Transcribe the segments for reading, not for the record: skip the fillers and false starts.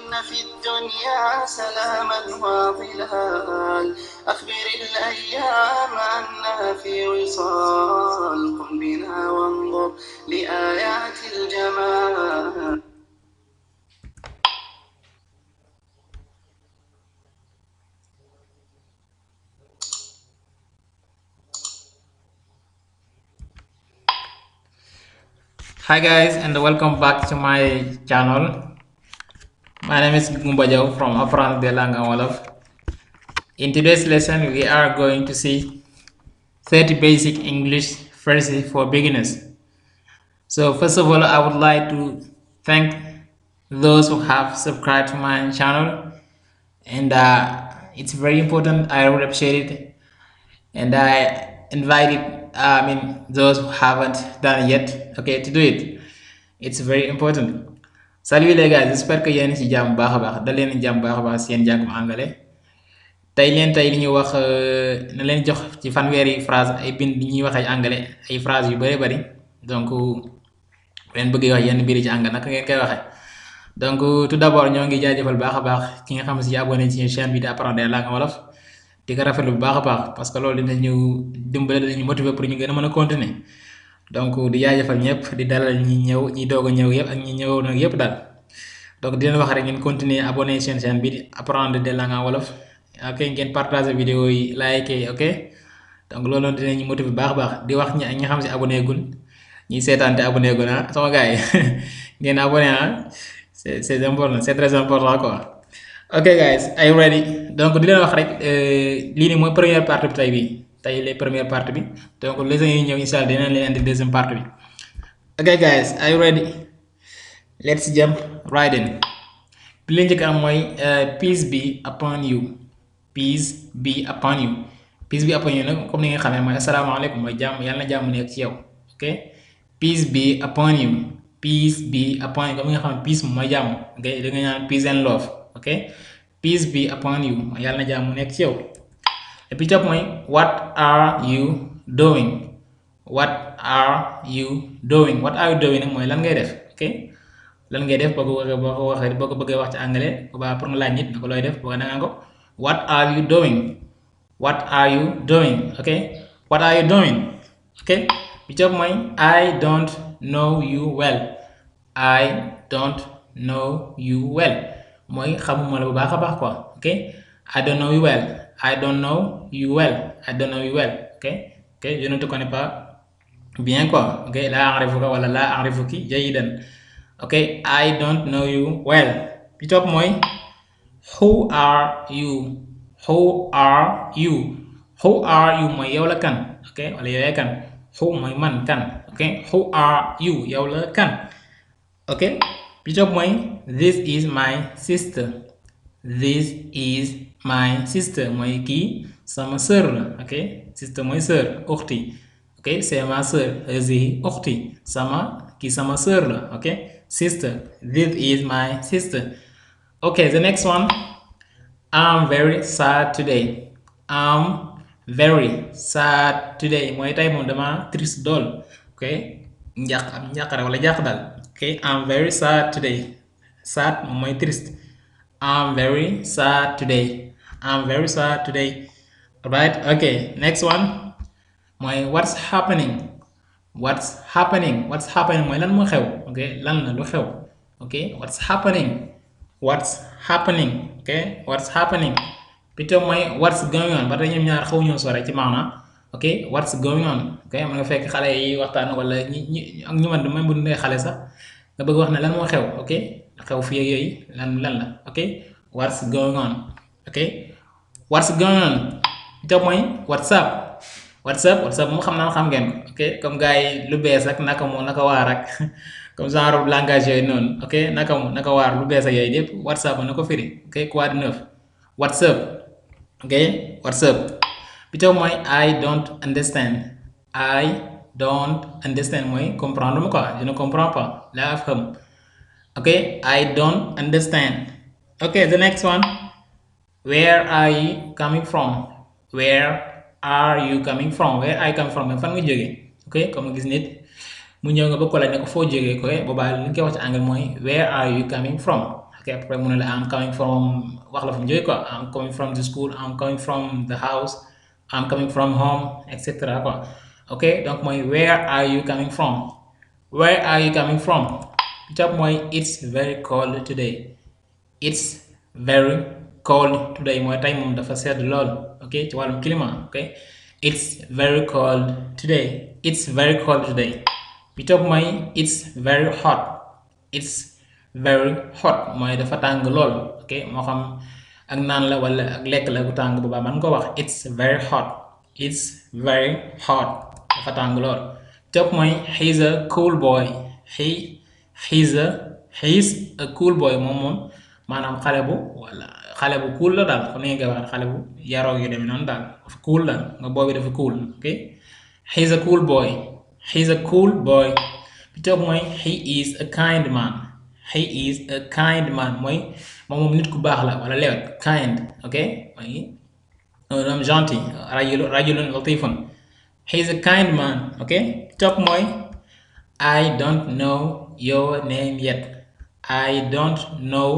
في الدنيا سلاما وظلال أخبر الأيام أنها في وصال قم بنا وانظر لآيات الجمال. Hi guys, and welcome back to my channel. My name is Gumbajaw from Apprendre des langues en Wolof. In today's lesson, we are going to see 30 basic English phrases for beginners. So first of all, I would like to thank those who have subscribed to my channel, and it's very important. I would appreciate it, and I invited those who haven't done it yet, okay, to do it. It's very important. Salut les gars, j'espère que yéen ci jàmm baax a baax da leen jàmm baax a baax seen jàngum anglais. Tey li ñu wax na leen jox ci fanweeri phrase ay bind ñuy wax ay anglais ay phrase yu bari donc leen bëgg wax yenn biir ci anglais naka ngeen koy waxee. Donc tout d'abord ñoo ngi jaajëfal baax a baax ki nga xam si abonné ci chaîne bi di apprendre des langues wolof di ko rafetlu bu baax a baax parce que loolu dinañu dimbale dinañu motiver pour ñu gën a mën a continuer. Donc di jaajëfal ñëpp di dalal ñi ñëw ñi doog a ñëw yëpp ak ñi ñëwoon nag yëpp daal. Donc di leen wax rek ngeen continuer abonné seen chaîne bi di apprendre des langues en wolof, ok, ngeen partager vidéo yi like, ok. Donc loolu dinañu motiver baax a baax di wax ñi nga xam si abonné gun ñi seetaan te abonné gun sama gars yi ngeen abonné c'est important, c'est très important quoi. Ok guys, are you ready? Donc di leen wax rek lii nii mooy première partie bi tey bii tey les première partie bi, donc leçon yi ñëw incha allah dinañ leen indi deuxième partie bi. Ok guys, are you ready? Let's jump right in. bi leen njëkk am mooy peace be upon you. Peace be upon you. Peace be upon you nag comme ni nga xamee mooy asalaamaaleykum mooy jàmm yàlla na jàmm nekk ci yow, ok. Peace be upon you. Peace be upon you comme nga xam ne peace mooy jàmm, ok, da nga ñaan peace and love, ok. Peace be upon you mooy yàlla na jàmm nekk ci yow. Et puis topp mooy what are you doing? What are you doing? What are you doing nag mooy lan ngay def, ok. Lan ngay def boo ko bëggee wax ci anglais bu baax pour nga laaj nit nga ko looy def boo ko nangaa ko what are you doing? What are you doing? ok. What are you doing? ok. Bi topp mooy I don't know you well. I don't know you well mooy xamuma la bu baax a baax quoi, ok. I don't know you well. I don't know you well. I don't know you well, ok. ok, je ne te connais pas bien quoi, ok. La a'rifuka wala la a'rifuki jayidan, ok. I don't know you well. Bi topp mooy who are you? Who are you? Who are you mooy yow la kan, ok, wala yow yaay kan. Who mooy man kan, ok. Who are you yow la kan, ok. Bi topp mooy this is my sister. This is my sister mooy kii sama sœur la, ok. Sister mooy sœur, ukhti, ok. C'est ma sœur, hazihi ukhti, kii sama sœur la, ok. Sister, this is my sister. Okay, the next one. I'm very sad today. I'm very sad today mooy tey moom dama triste dool, ok. Njàqare wala jàq daal, ok. I'm very sad today. Sad moom mooy triste. I'm very sad today. I'm very sad today. Alright, okay. Next one mooy what's happening? What's happening? What's happening mooy lan moo xew, ok. Lan la lu xew, ok. What's happening? What's happening? ok. What's happening? Plutôt mooy what's going on ba tey ñoom ñaar xaw ñoo sore ci maana, ok. What's going on, ok. mën nga fekk xale yi waxtaan wala ñi ak ñu man même bu dee xale sax nga bëgg wax ne lan moo xew, ok. xew fii ak yooyu lan la, ok. What's going on, ok. What's going on. Plutôt mooy what's up. WhatsApp moom xam naa xam ngeen ko, ok. comme gars yi lu bees ak naka moo naka waar ak comme genre langage yooyu noonu, ok. naka waar lu bees ak yooyu yëpp WhatsApp na ko firi, ok. quoi de neuf. WhatsApp, ok. WhatsApp. bi taw mooy I don't understand. I don't understand mooy comprendre mu quoi, je ne comprends pas, la afham, ok. I don't understand. ok, the next one. Where are you coming from? Where are you coming from? Where are you coming from fan nga jógee, ok. comme gis nit mu ñëw nga bëgg ko laaj ne ko foo jógee ko boobaa li ñu koy wax ci anglais mooy where are you coming from, ok. ok après mu ne la I'm coming from wax la fu mu jógee quoi I'm coming from the school I'm coming from the house I'm coming from home etc quoi ok donc mooy where are you coming from where are you coming from bi topp mooy it's very cold today it's very cold today mooy tey moom dafa sedd lool ok ci wàllum climat ok it's very cold today it's very cold today bi topp mooy it's very hot it's very hot mooy dafa tàng lool ok moo xam ak naan la wala ak lekk la bu tàng bu baax man nga ko wax it's very hot it's very hot dafa tàng lool topp mooy he's a cool boy he's a cool boy moom maanaam xale bu cool la daal comme ni nga koy wax xale bu yaroo yu demee noonu daal dafa cool daal nga boobi dafa cool ok he's a cool boy he's a cool boy bi topp mooy he is a kind man he is a kind man mooy moom nit ku baax la wala lewet kind ok mooy un homme gentil rajulun latifun he is a kind man ok bi topp mooy I don't know your name yet I don't know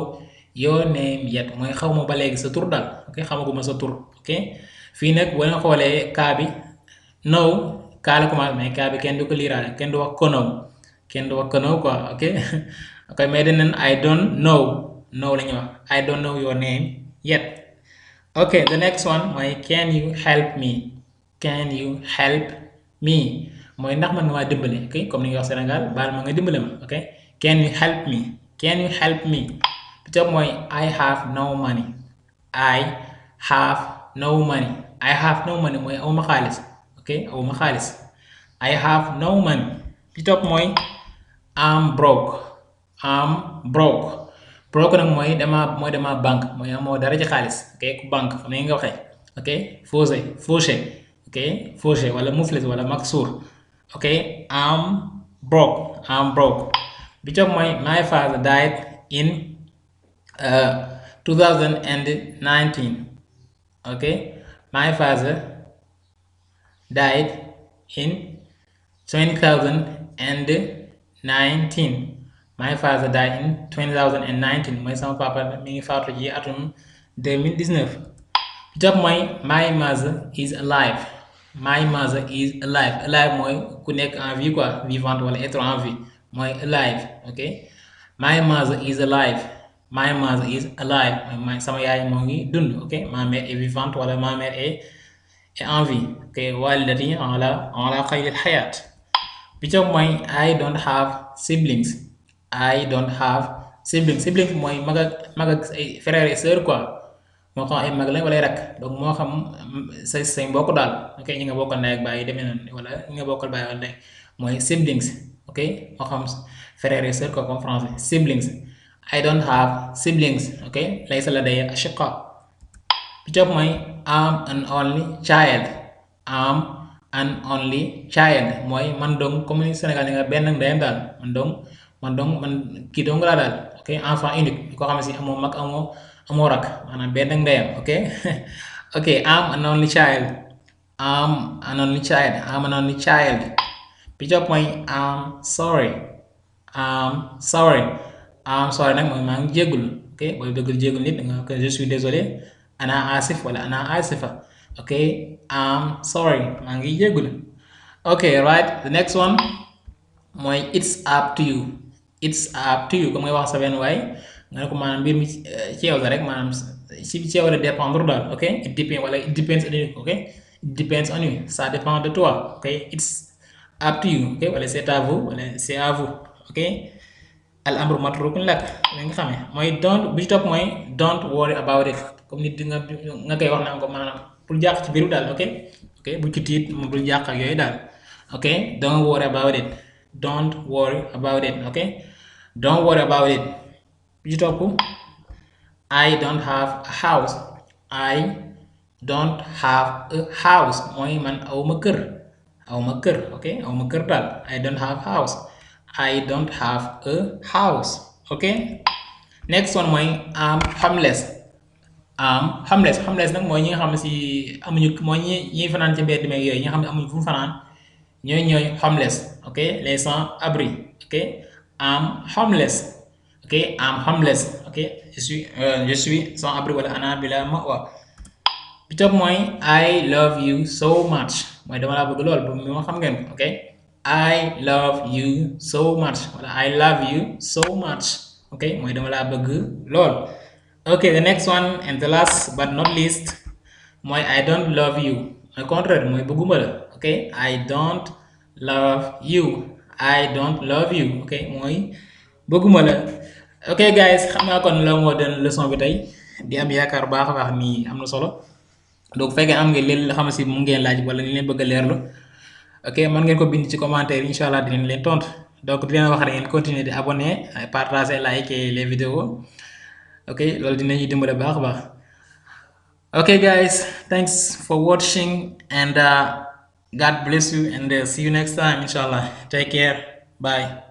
your name yet mooy xaw ma ba léegi sa tur daal ok xamaguma sa tur ok fii nag boo leen xoolee kaa bi know kaa la commencé mais kaa bi kenn du ko liiraale kenn du wax konow quoi ok ok mais dañ I don't know la ñuy wax I don't know your name yet ok the next one mooy can you help me mooy ndax man nga maa dimbale ok comme ni nga wax Sénégal baal ma nga dimbale ma ok can you help me bi topp mooy I have no money mooy awma xaalis ok awma xaalis I have no money bi topp mooy I'm broke nag mooy dama banque mooy amoo dara ci xaalis ok ku banque xam ne nga waxee ok fauché wala muflis wala maksuur ok I'm broke bi topp mooy my father died in 2019 ok my father died in 2019 my father died in 2019 mooy sama papa mi ngi faatu ci atum 2019 bi topp mooy my mother is alive alive mooy ku nekk en vie quoi vivante wala être en vie mooy alive ok my mother is alive mooy sama yaay moo ngi dund ok ma mère est vivante wala ma mère est en vie ok walidati ala xayril xayaat bi topp mooy I don't have siblings mooy mag ak ay frères et sœurs quoi moo xam ay mag lañ wala ay rakk donc moo xam say mbokk daal ok ñi nga bokkal ndey ak baay yi demee noonu wala ñi nga bokkal baay wala ndey mooy siblings ok moo xam frères et sœurs quoi comme français siblings I don't have siblings ok laysa ladayya ashqa bi topp mooy I'm an only child mooy man dong comme ni Sénégal ni nga benn ndeyam daal man kii dong laa daal ok enfant unique koo xam ne si amoo mag amoo rak maanaam benn ndeyam ok ok I'm an only child bi topp mooy I'm sorry nag mooy maa ngi jéggul ok booy bëgg jéggul nit nga ko je suis désolé ana asif wala ana asifa ok I'm sorry maa ngi jéggul ok right the next one mooy it's up to you comme ngay wax sa benn waay nga ne ko maanaam mbir mi ci yow la rek maanaam ci yow la dépendre daal ok it depends on you ok it depends on you ça dépend de toi ok it's up to you ok wala c'est à vous wala c'est à vous ok al amru matrukun lak li nga xamee mooy bi ci topp mooy don't worry about it comme nit di nga koy wax naan ko maanaam bul jàq ci biiru daal ok bu ci tiit moom bul jàq ak yooyu daal ok don't worry about it ok don't worry about it bi ci topp I don't have a house mooy man awma kër ok awma kër daal I don't have a house ok next one mooy I'm homeless nag mooy ñi nga xam ne si amuñu mooy ñi fanaan ci mbedd meeg yooyu ñi nga xam ne amuñu fu mu fanaan ñooy homeless ok les sans abri ok I'm homeless ok ok, I'm homeless, ok, je suis sans abri wala ana bila ma'wa. bi topp mooy I love you so much mooy dama laa bëgg lool ba mu ma xam ngeen ko ok I love you so much wala I love you so much ok mooy dama laa bëgg lool. ok the next one and the last but not least mooy I don't love you mooy contraire mooy bëgguma la ok I don't love you ok mooy bëgguma la. ok guys xam naa kon la moo doon leçon bi tey di am yaakaar baax a baax nii am na solo. donc fekkee am ngeen leen xam si mu ngeen laaj wala ni leen bëgg a leerlu ok mën ngeen ko bind ci commentaire incha allah dinañ leen tontu donc di leen wax rek ngeen continuer di abonner partager liker les vidéos ok loolu dinañuy dimbale baax a baax. ok guys thanks for watching and God bless you and see you next time incha allah take care bye.